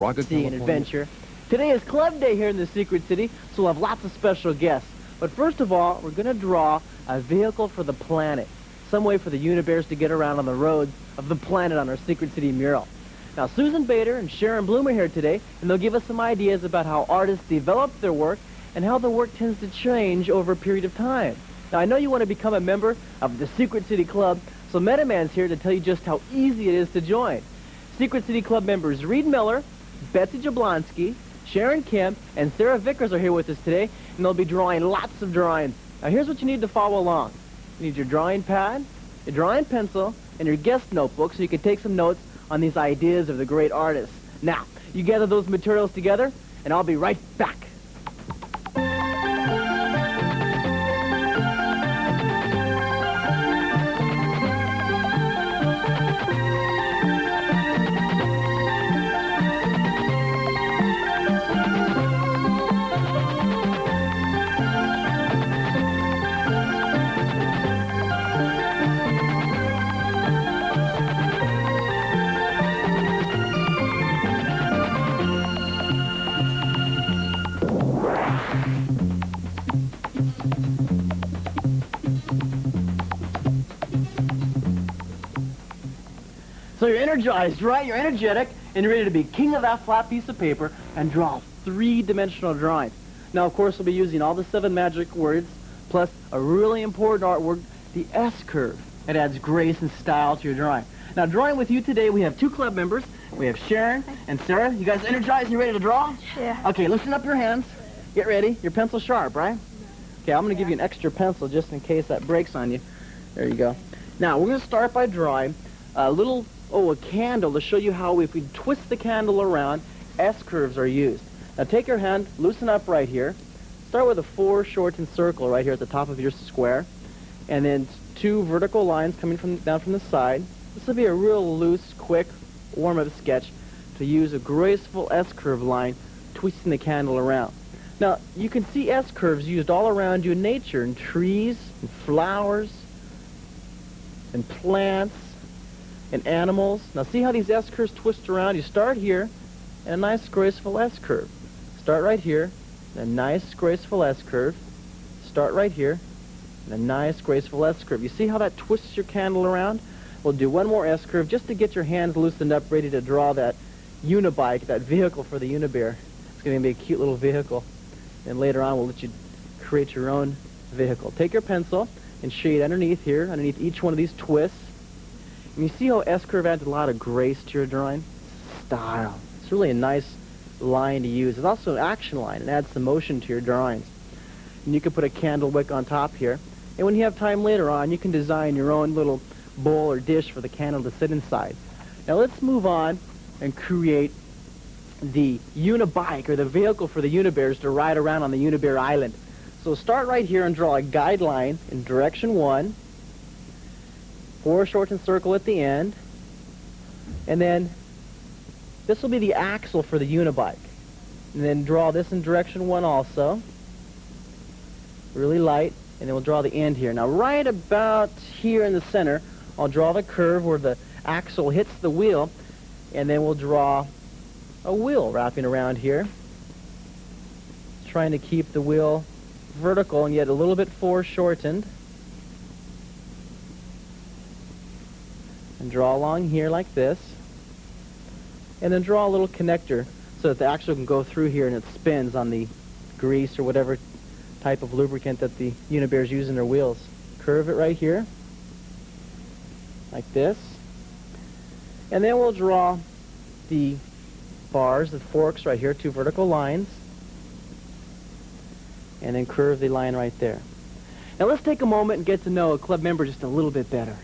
See an adventure. Today is Club Day here in the Secret City, so we'll have lots of special guests. But first of all, we're going to draw a vehicle for the planet. Some way for the Unibears to get around on the roads of the planet on our Secret City mural. Now, Susan Bader and Sharon Bloom are here today, and they'll give us some ideas about how artists develop their work and how the work tends to change over a period of time. Now, I know you want to become a member of the Secret City Club, so Metaman's here to tell you just how easy it is to join. Secret City Club members Reed Miller, Betsy Jablonski, Sharon Kim, and Sarah Vickers are here with us today, and they'll be drawing lots of drawings. Now, here's what you need to follow along. You need your drawing pad, your drawing pencil, and your guest notebook so you can take some notes on these ideas of the great artists. Now, you gather those materials together, and I'll be right back. So you're energized, right? You're energetic, and you're ready to be king of that flat piece of paper and draw three-dimensional drawings. Now, of course, we'll be using all the 7 magic words, plus a really important artwork, the S-curve. It adds grace and style to your drawing. Now, drawing with you today, we have 2 club members. We have Sharon and Sarah. You guys energized and you ready to draw? Yeah. Okay, loosen up your hands. Get ready. Your pencil sharp, right? Okay, I'm going to give you an extra pencil just in case that breaks on you. There you go. Now, we're going to start by drawing a little... a candle to show you how if we twist the candle around, S-curves are used. Now take your hand, loosen up right here. Start with a foreshortened circle right here at the top of your square. And then 2 vertical lines coming down from the side. This will be a real loose, quick, warm-up sketch to use a graceful S-curve line twisting the candle around. Now, you can see S-curves used all around you in nature, in trees, in flowers, in plants, and animals. Now see how these S-curves twist around? You start here, and a nice graceful S-curve. Start right here, and a nice graceful S-curve. Start right here, and a nice graceful S-curve. You see how that twists your candle around? We'll do one more S-curve just to get your hands loosened up, ready to draw that unibike, that vehicle for the Unibear. It's going to be a cute little vehicle. And later on, we'll let you create your own vehicle. Take your pencil and shade underneath here, underneath each one of these twists. And you see how S-curve adds a lot of grace to your drawing? Style. It's really a nice line to use. It's also an action line. It adds some motion to your drawings. And you can put a candle wick on top here. And when you have time later on, you can design your own little bowl or dish for the candle to sit inside. Now let's move on and create the unibike, or the vehicle for the Unibears to ride around on the Unibear Island. So start right here and draw a guideline in direction 1. Foreshortened circle at the end, and then this will be the axle for the unibike. And then draw this in direction 1 also, really light, and then we'll draw the end here. Now right about here in the center, I'll draw the curve where the axle hits the wheel, and then we'll draw a wheel wrapping around here, trying to keep the wheel vertical and yet a little bit foreshortened. And draw along here like this, and then draw a little connector so that the axle can go through here and it spins on the grease or whatever type of lubricant that the Unibears use in their wheels. Curve it right here like this, and then we'll draw the bars, the forks right here, 2 vertical lines, and then curve the line right there. Now let's take a moment and get to know a club member just a little bit better.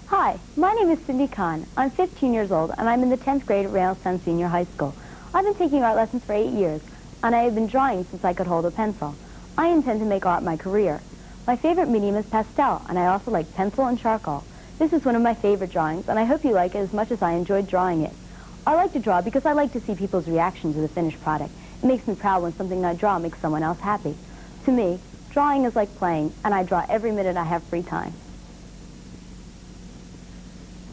Hi, my name is Cindy Kahn. I'm 15 years old, and I'm in the 10th grade at Railstown Senior High School. I've been taking art lessons for 8 years, and I have been drawing since I could hold a pencil. I intend to make art my career. My favorite medium is pastel, and I also like pencil and charcoal. This is one of my favorite drawings, and I hope you like it as much as I enjoyed drawing it. I like to draw because I like to see people's reaction to the finished product. It makes me proud when something I draw makes someone else happy. To me, drawing is like playing, and I draw every minute I have free time.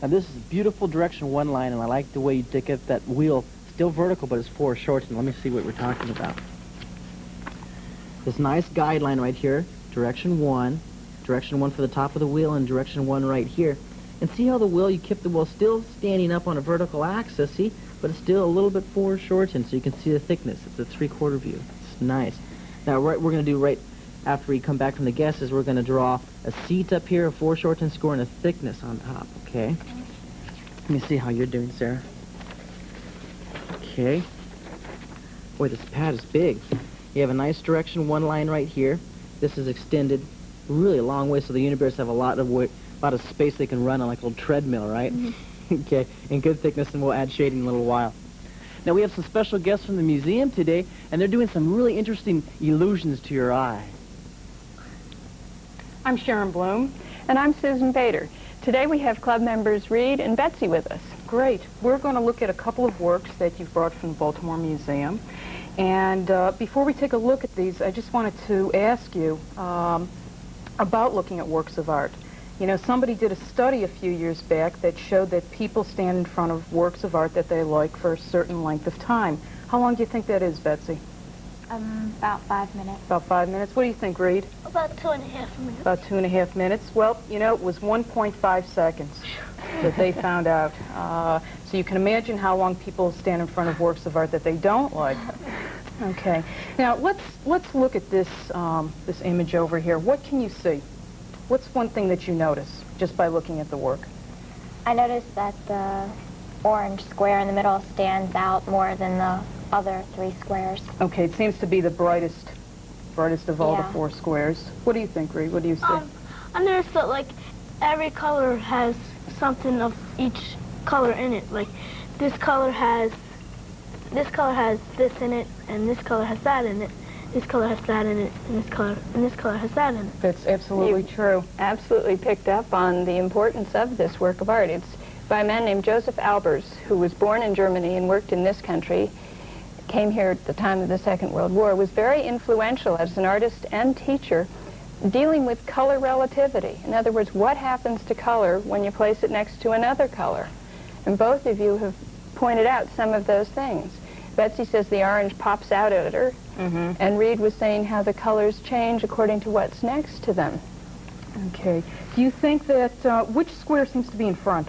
Now this is a beautiful direction 1 line, and I like the way you take it, that wheel, still vertical, but it's foreshortened. Let me see what we're talking about. This nice guideline right here, direction 1 for the top of the wheel, and direction 1 right here. And see how the wheel, you keep the wheel still standing up on a vertical axis, see? But it's still a little bit foreshortened, so you can see the thickness. It's a 3/4 view. It's nice. Now, what we're going to do right after we come back from the guesses, we're going to draw a seat up here, a foreshortened score, and a thickness on top, okay? Let me see how you're doing, Sarah. Okay. Boy, this pad is big. You have a nice direction 1 line right here. This is extended really a long way, so the Unibears have a lot of space they can run on, like a little treadmill, right? Okay, and good thickness, and we'll add shading in a little while. Now we have some special guests from the museum today, and they're doing some really interesting illusions to your eye. I'm Sharon Bloom. And I'm Susan Bader. Today we have club members Reed and Betsy with us. Great. We're going to look at a couple of works that you've brought from the Baltimore Museum. And before we take a look at these, I just wanted to ask you about looking at works of art. You know, somebody did a study a few years back that showed that people stand in front of works of art that they like for a certain length of time. How long do you think that is, Betsy? About 5 minutes. About 5 minutes. What do you think, Reed? About 2.5 minutes. About 2.5 minutes. Well, you know, it was 1.5 seconds that they found out. So you can imagine how long people stand in front of works of art that they don't like. Okay. Now let's look at this this image over here. What can you see? What's one thing that you notice just by looking at the work? I noticed that the orange square in the middle stands out more than the other 3 squares. Okay, it seems to be the brightest of all the Yeah. 4 squares. What do you think, Reed? What do you see? I noticed that, like, every color has something of each color in it. Like, this color has this in it, and this color has that in it. This color has that in it, and this color has that in it. That's absolutely true. Absolutely picked up on the importance of this work of art. It's by a man named Joseph Albers, who was born in Germany and worked in this country, came here at the time of the Second World War, was very influential as an artist and teacher, dealing with color relativity. In other words, what happens to color when you place it next to another color? And both of you have pointed out some of those things. Betsy says the orange pops out at her, and Reed was saying how the colors change according to what's next to them. Okay. Do you think that, which square seems to be in front?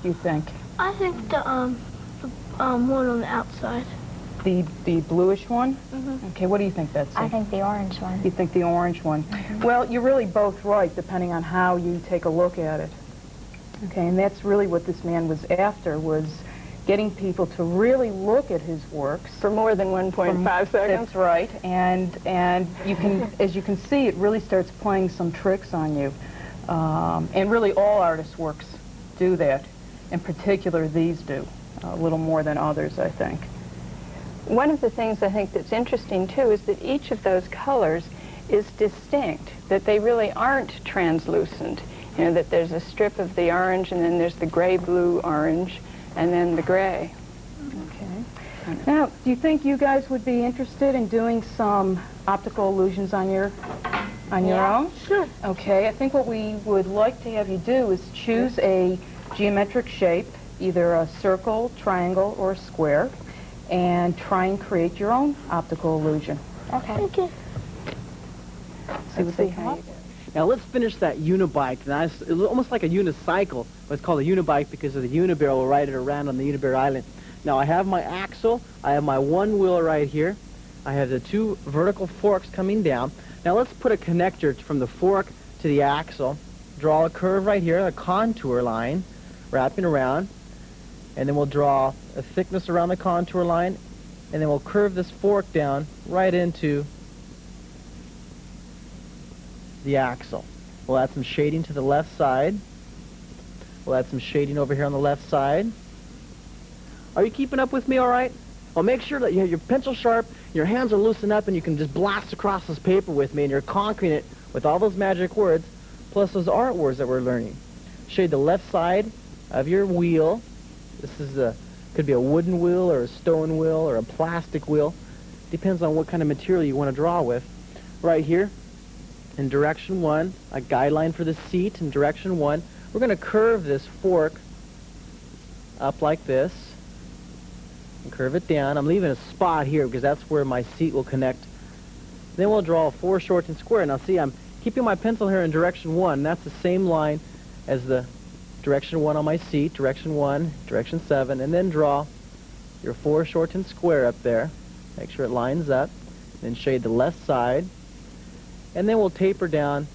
Do you think? I think the one on the outside. The bluish one? Okay, what do you think, Betsy? I think the orange one. You think the orange one? Well, you're really both right, depending on how you take a look at it. Okay, and that's really what this man was after, was getting people to really look at his works. For more than 1.5 seconds. That's right, and you can, as you can see, it really starts playing some tricks on you. And really all artists' works do that. In particular, these do, a little more than others, I think. One of the things I think that's interesting, too, is that each of those colors is distinct, that they really aren't translucent. You know, that there's a strip of the orange, and then there's the gray-blue orange, and then the gray. Okay. Now, do you think you guys would be interested in doing some optical illusions on your own? Sure. Okay, I think what we would like to have you do is choose a geometric shape, either a circle, triangle, or a square, and try and create your own optical illusion. Okay. Okay. See what they have. Now let's finish that unibike. Now it's almost like a unicycle, but it's called a unibike because of the Unibear will ride it around on the Unibear Island. Now I have my axle, I have my one wheel right here, I have the 2 vertical forks coming down. Now let's put a connector from the fork to the axle, draw a curve right here, a contour line wrapping around, and then we'll draw a thickness around the contour line, and then we'll curve this fork down right into the axle. We'll add some shading to the left side. We'll add some shading over here on the left side. Are you keeping up with me all right? Well, make sure that you have your pencil sharp, your hands are loosened up, and you can just blast across this paper with me, and you're conquering it with all those magic words, plus those art words that we're learning. Shade the left side of your wheel. This is could be a wooden wheel or a stone wheel or a plastic wheel. Depends on what kind of material you want to draw with. Right here, in direction 1, a guideline for the seat in direction 1. we're going to curve this fork up like this and curve it down. I'm leaving a spot here because that's where my seat will connect. Then we'll draw a foreshortened square. Now see, I'm keeping my pencil here in direction 1. That's the same line as the direction 1 on my seat, direction 1, direction 7, and then draw your foreshortened square up there. Make sure it lines up. Then shade the left side. And then we'll taper down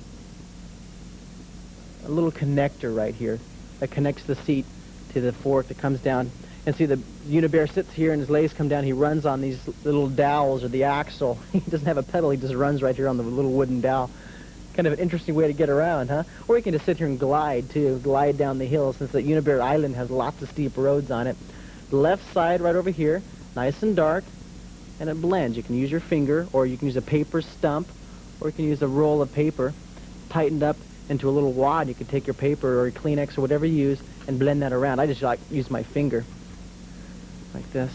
a little connector right here that connects the seat to the fork that comes down. And see, the Unibear sits here and his legs come down. He runs on these little dowels or the axle. He doesn't have a pedal. He just runs right here on the little wooden dowel. Kind of an interesting way to get around, huh? Or you can just sit here and glide, too. Glide down the hill, since the Unibear Island has lots of steep roads on it. The left side right over here, nice and dark, and it blends. You can use your finger, or you can use a paper stump, or you can use a roll of paper tightened up into a little wad. You can take your paper or your Kleenex or whatever you use and blend that around. I just use my finger like this.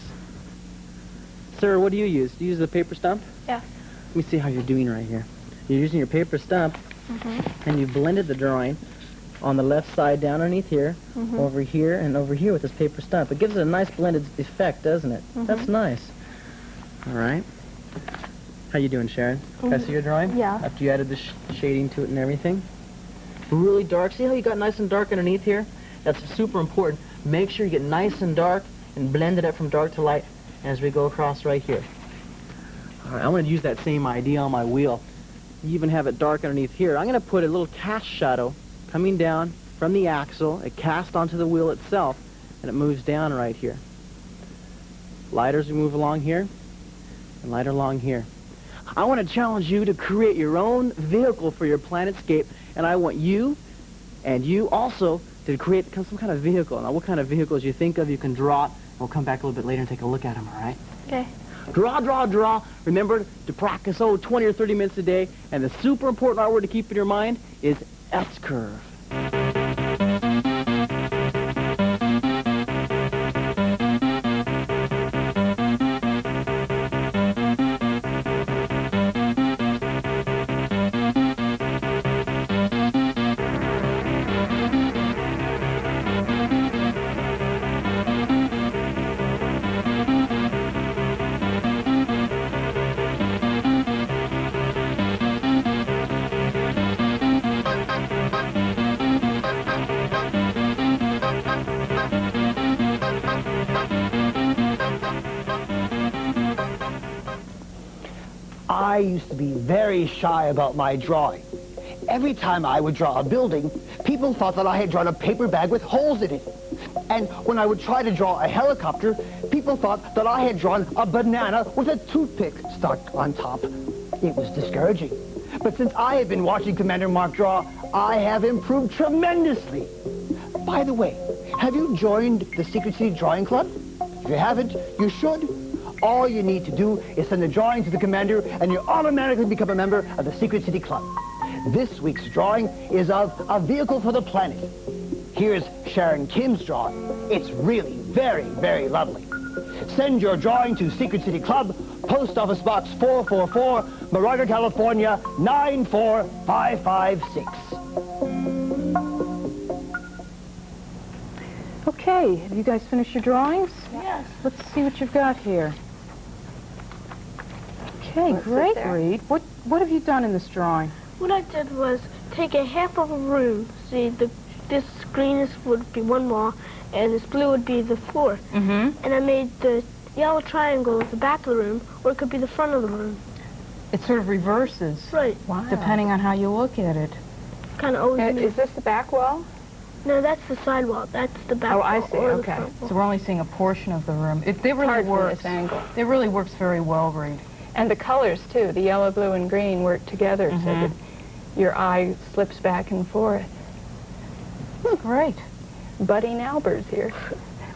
Sir, what do you use? Do you use the paper stump? Yes. Let me see how you're doing right here. You're using your paper stump, and you blended the drawing on the left side down underneath here, over here, and over here with this paper stump. It gives it a nice blended effect, doesn't it? That's nice. All right. How you doing, Sharon? Can I see your drawing? Yeah. After you added the shading to it and everything? Really dark. See how you got nice and dark underneath here? That's super important. Make sure you get nice and dark and blend it up from dark to light as we go across right here. All right, I want to use that same idea on my wheel. You even have it dark underneath here. I'm going to put a little cast shadow coming down from the axle. It casts onto the wheel itself, and it moves down right here. Lighter as we move along here, and lighter along here. I want to challenge you to create your own vehicle for your planetscape, and I want you and you also to create some kind of vehicle. Now, what kind of vehicles you think of, you can draw it. We'll come back a little bit later and take a look at them, all right? Okay. Draw, draw, draw. Remember to practice, 20 or 30 minutes a day. And the super important artwork to keep in your mind is S-curve. I used to be very shy about my drawing. Every time I would draw a building, people thought that I had drawn a paper bag with holes in it. And when I would try to draw a helicopter, people thought that I had drawn a banana with a toothpick stuck on top. It was discouraging. But since I have been watching Commander Mark draw, I have improved tremendously. By the way, have you joined the Secret City Drawing Club? If you haven't, you should. All you need to do is send a drawing to the commander, and you automatically become a member of the Secret City Club. This week's drawing is of a vehicle for the planet. Here's Sharon Kim's drawing. It's really very, very lovely. Send your drawing to Secret City Club, Post Office Box 444, Moraga, California, 94556. Okay, have you guys finished your drawings? Yes. Let's see what you've got here. Okay, great, Reed. What have you done in this drawing? What I did was take a half of a room. See, this green would be one wall, and this blue would be the floor. And I made the yellow triangle at the back of the room, or it could be the front of the room. It sort of reverses. Right. Wow. Depending on how you look at it. Kind of always. Is this the back wall? No, that's the side wall. That's the back wall. Oh, I see. or the Okay. front wall. So we're only seeing a portion of the room. It really Hard from works. this angle. It really works very well, Reed. And the colors, too, the yellow, blue, and green work together so that your eye slips back and forth. Great. Budding Albers here.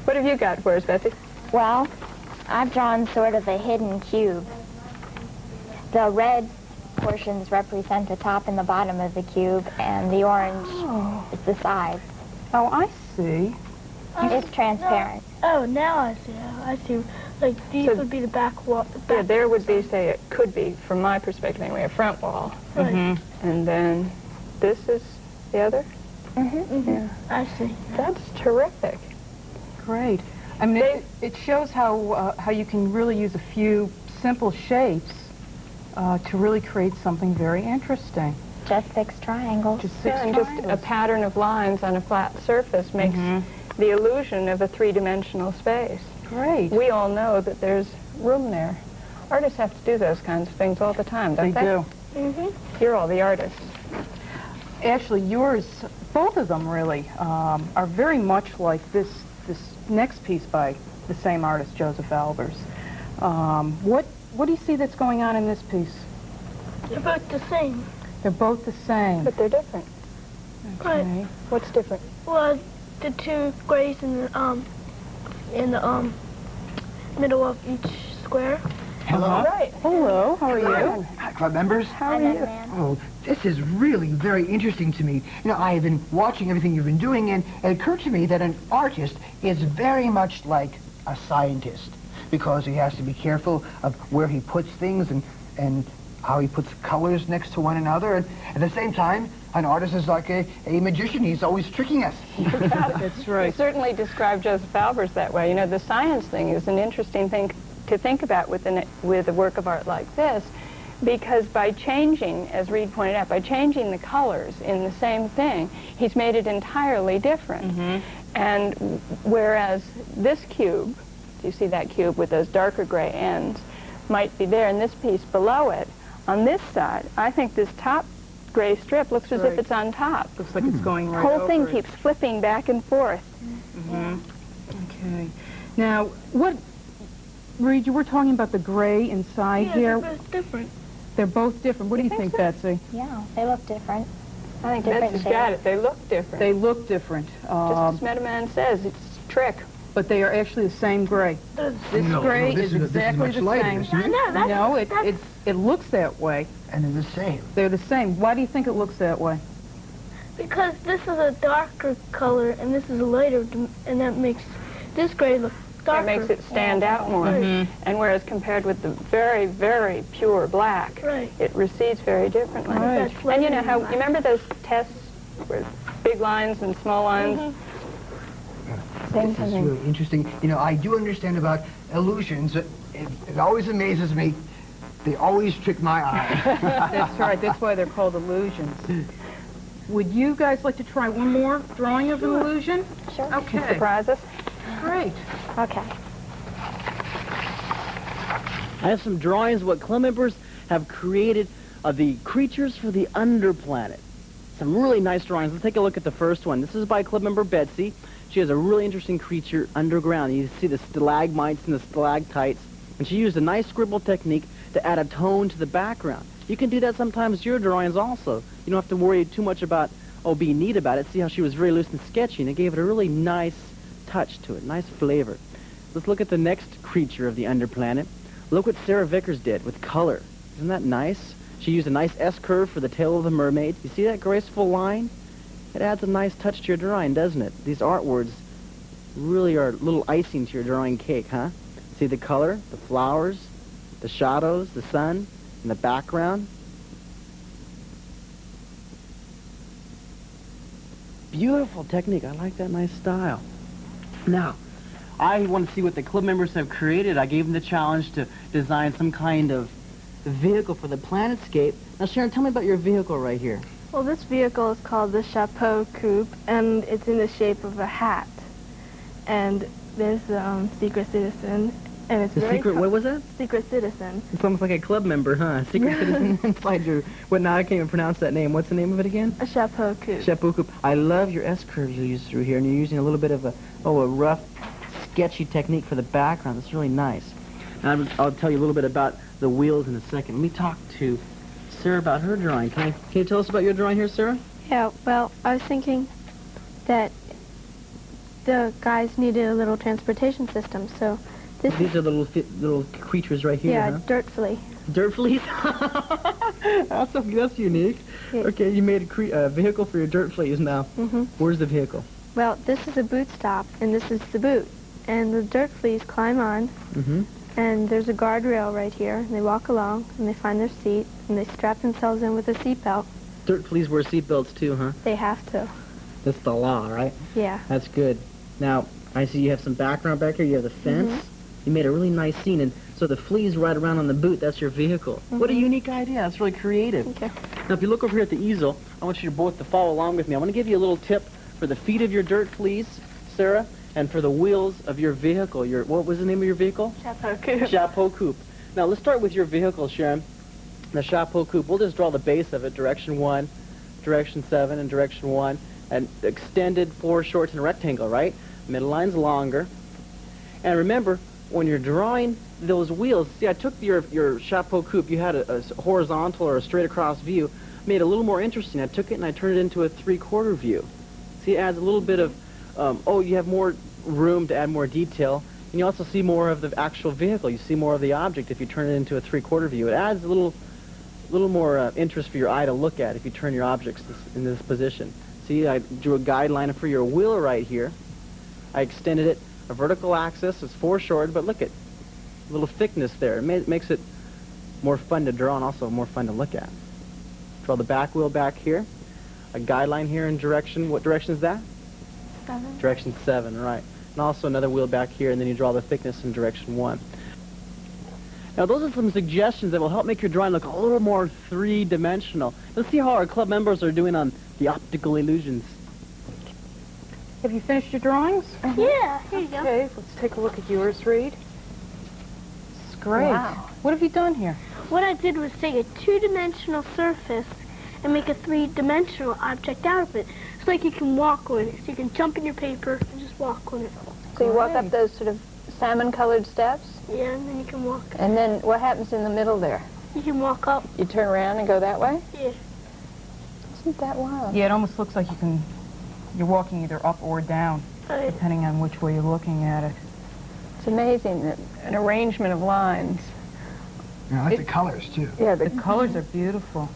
What have you got for us, Betsy? Well, I've drawn sort of a hidden cube. The red portions represent the top and the bottom of the cube, and the orange is the sides. Oh, I see. It's transparent. Oh, now I see. I see. Like, these So- would be the back wall. Yeah, there would be, say, it could be, from my perspective anyway, a front wall. Right. And then this is the other? Yeah. I see. That's terrific. Great. I mean, it shows how you can really use a few simple shapes to really create something very interesting. Just 6 triangles. Just 6 Yeah, and just triangles. a pattern of lines on a flat surface makes the illusion of a 3-dimensional space. Great. We all know that there's room there. Artists have to do those kinds of things all the time, don't they? do. You're all the artists. Actually, yours, both of them really, are very much like this next piece by the same artist, Joseph Albers. What do you see that's going on in this piece? They're both the same. They're both the same. But they're different. Okay. What's different? Well, the 2 grays in the middle of each square. Hello. Right. Hello, how are you? Hi, club members. How are And then you? man. Oh, this is really very interesting to me. You know, I have been watching everything you've been doing, and it occurred to me that an artist is very much like a scientist, because he has to be careful of where he puts things and how he puts colors next to one another. And at the same time, an artist is like a magician. He's always tricking us. That's You right. certainly describe Joseph Albers that way. You know, the science thing is an interesting thing to think about with a work of art like this, because by changing, as Reed pointed out, by changing the colors in the same thing, he's made it entirely different. And whereas this cube, you see that cube with those darker gray ends, might be there in this piece below it, on this side, I think this top gray strip looks as if Right. it's on top. Looks like it's going The right whole thing over it. keeps flipping back and forth. Okay. Now, Reed, you were talking about the gray inside Yeah, here. they're both different. They're both different. What do you think, Betsy? Yeah, they look different. I think Different Betsy's shades. got it. They look different. They look different, Just as Metaman says, it's a trick. but they are actually the same gray. They're- This gray this is exactly much the lighter, same. isn't it? No, that's, No, that's it looks that way. And they're the same. They're the same. Why do you think it looks that way? because this is a darker color and this is a lighter, and that makes this gray look darker. It makes it stand out more. Right. And whereas compared with the very, very pure black, Right. it recedes very differently. Right. That's And you know how, black. you remember those tests where big lines and small lines? Same This is thing. really interesting. You know, I do understand about illusions. It always amazes me. They always trick my eye. That's right. That's why they're called illusions. Would you guys like to try one more drawing of an illusion? Sure. Okay. Surprise us. Great. Okay. I have some drawings of what club members have created of the creatures for the underplanet. Some really nice drawings. Let's take a look at the first one. This is by club member Betsy. She has a really interesting creature underground. You see the stalagmites and the stalactites. And she used a nice scribble technique to add a tone to the background. You can do that sometimes to your drawings also. You don't have to worry too much about, being neat about it. See how she was very loose and sketchy, and it gave it a really nice touch to it, nice flavor. Let's look at the next creature of the underplanet. Look what Sarah Vickers did with color. Isn't that nice? She used a nice S-curve for the tail of the mermaid. You see that graceful line? It adds a nice touch to your drawing, doesn't it? These art words really are a little icing to your drawing cake, huh? See the color, the flowers, the shadows, the sun, and the background? Beautiful technique. I like that nice style. Now, I want to see what the club members have created. I gave them the challenge to design some kind of vehicle for the planetscape. Now, Sharon, tell me about your vehicle right here. Well, this vehicle is called the Chapeau Coupe, and it's in the shape of a hat. And there's the Secret Citizen, and it's The very secret, what was that? Secret Citizen. It's almost like a club member, huh? Secret citizen inside your, now I can't even pronounce that name. What's the name of it again? A Chapeau Coupe. Chapeau Coupe. I love your S-curve you use through here, and you're using a little bit of a rough, sketchy technique for the background. That's really nice. Now, I'll tell you a little bit about the wheels in a second. Let me talk to Sarah about her drawing. Can you tell us about your drawing here, Sarah? Yeah, well, I was thinking that the guys needed a little transportation system, so this These are the little creatures right here, yeah, huh? dirt flea. Dirt fleas? That's unique. Yeah. Okay, you made a vehicle for your dirt fleas now. Mm-hmm. Where's the vehicle? Well, this is a boot stop, and this is the boot. And the dirt fleas climb on, Mm-hmm. and there's a guardrail right here, and they walk along, and they find their seat, and they strap themselves in with a seatbelt. Dirt fleas wear seatbelts too, huh? They have to. That's the law, right? Yeah. That's good. Now, I see you have some background back here. You have the fence. You made a really nice scene, and so the fleas right around on the boot, that's your vehicle. What a unique idea. That's really creative. Okay. Now, if you look over here at the easel, I want you to both to follow along with me. I want to give you a little tip for the feet of your dirt fleas, Sarah, and for the wheels of your vehicle. What was the name of your vehicle? Chapeau coupe. Chapeau coupe. Now, let's start with your vehicle, Sharon. The chapeau coupe, we'll just draw the base of it, direction 1, direction 7, and direction 1, and extended foreshortened rectangle, right? Middle line's longer. And remember, when you're drawing those wheels, see, I took your chapeau coupe, you had a horizontal or a straight across view, made it a little more interesting. I took it and I turned it into a 3/4 view. See, it adds a little bit of, you have more room to add more detail, and you also see more of the actual vehicle. You see more of the object if you turn it into a 3/4 view. It adds a little more interest for your eye to look at if you turn your objects in this position. See, I drew a guideline for your wheel right here. I extended it a vertical axis. It's foreshortened, but look at a little thickness there. It makes it more fun to draw and also more fun to look at. Draw the back wheel back here. A guideline here in direction. What direction is that? 7. Direction 7, right. And also another wheel back here, and then you draw the thickness in direction 1. Now, those are some suggestions that will help make your drawing look a little more three-dimensional. Let's see how our club members are doing on the optical illusions. Have you finished your drawings? Yeah, here you go. Okay, let's take a look at yours, Reed. It's great. Wow. What have you done here? What I did was take a 2-dimensional surface and make a 3-dimensional object out of it. It's like you can walk on it. So you can jump in your paper and just walk on it. So you walk up those sort of salmon-colored steps, Yeah, and then you can walk. and then what happens in the middle there? You can walk up. You turn around and go that way? Yeah. Isn't that wild? Yeah, it almost looks like you're walking either up or down, depending on which way you're looking at it. It's amazing that an arrangement of lines. I like the colors, too. Yeah, The colors are beautiful.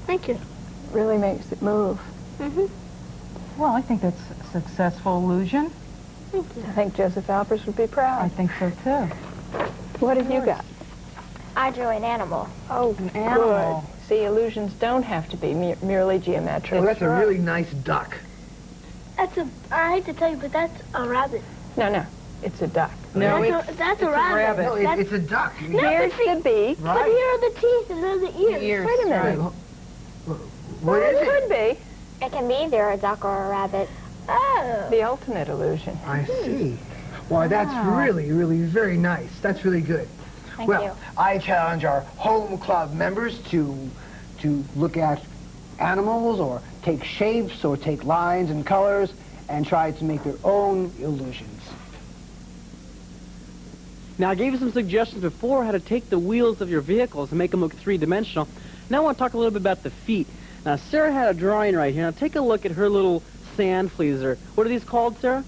Thank you. really makes it move. Well, I think that's a successful illusion. I think Joseph Albers would be proud. I think so, too. What have you got? I drew an animal. Oh, An animal. good. See, illusions don't have to be merely geometric. Oh, that's a really nice duck. I hate to tell you, but that's a rabbit. No, it's a duck. No, That's a rabbit. No, That's- it's a duck. No, Here's but the beak. But here are the teeth and they're the ears. ears. Wait a minute. What is it it? could be It can be either a duck or a rabbit. Oh. the ultimate illusion. I see. Why, that's really, really very nice. That's really good. Thank Well, you. I challenge our home club members to look at animals or take shapes or take lines and colors and try to make their own illusions. Now, I gave you some suggestions before how to take the wheels of your vehicles and make them look three-dimensional. Now I want to talk a little bit about the feet. Now, Sarah had a drawing right here. Now, take a look at her little sand fleas. Or what are these called, Sarah?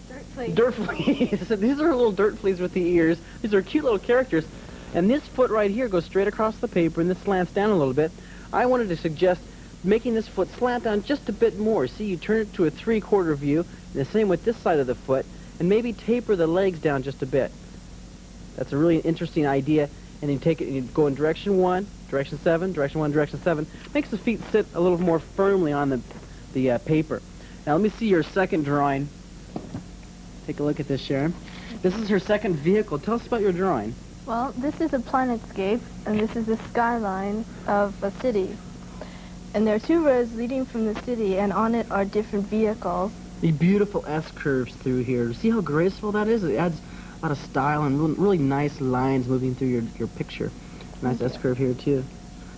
Dirt fleas. Dirt fleas. So these are little dirt fleas with the ears. These are cute little characters. And this foot right here goes straight across the paper, and this slants down a little bit. I wanted to suggest making this foot slant down just a bit more. See, you turn it to a 3/4 view, and the same with this side of the foot, and maybe taper the legs down just a bit. That's a really interesting idea. And you take it and you go in direction 1, direction 7, direction 1, direction 7. Makes the feet sit a little more firmly on the paper. Now let me see your second drawing. Take a look at this, Sharon. This is her second vehicle. Tell us about your drawing. Well, this is a planetscape, and this is the skyline of a city. And there are 2 roads leading from the city, and on it are different vehicles. The beautiful S-curves through here. See how graceful that is? It adds a lot of style and really nice lines moving through your picture. Nice S-curve here, too.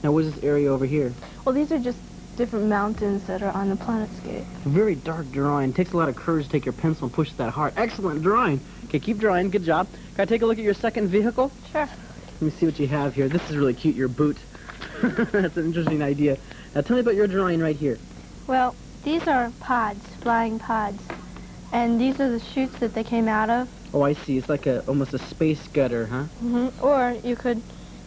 Now, what is this area over here? Well, these are just different mountains that are on the planetscape. A very dark drawing. It takes a lot of courage to take your pencil and push that hard. Excellent drawing. Okay, keep drawing. Good job. Can I take a look at your second vehicle? Sure. Let me see what you have here. This is really cute, your boot. That's an interesting idea. Now, tell me about your drawing right here. Well, these are pods, flying pods. And these are the chutes that they came out of. Oh, I see. It's like almost a space gutter, huh? Or you could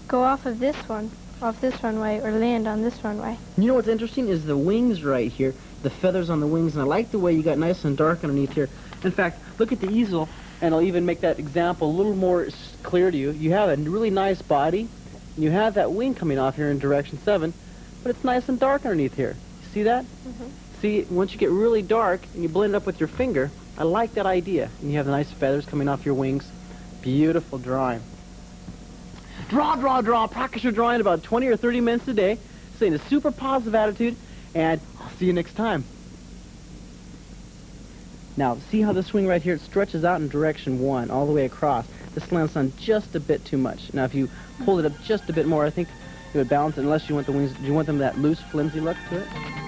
go off of this one, off this runway, or land on this runway. You know what's interesting is the wings right here, the feathers on the wings, and I like the way you got nice and dark underneath here. In fact, look at the easel, and I'll even make that example a little more clear to you. You have a really nice body, and you have that wing coming off here in direction 7, but it's nice and dark underneath here. You see that? See, once you get really dark and you blend it up with your finger, I like that idea. And you have the nice feathers coming off your wings. Beautiful drawing. Draw, draw, draw. Practice your drawing about 20 or 30 minutes a day. Stay in a super positive attitude, and I'll see you next time. Now, see how the swing right here, it stretches out in direction 1 all the way across. This lands on just a bit too much. Now, if you pulled it up just a bit more, I think it would balance it, unless you want the wings, do you want them that loose, flimsy look to it?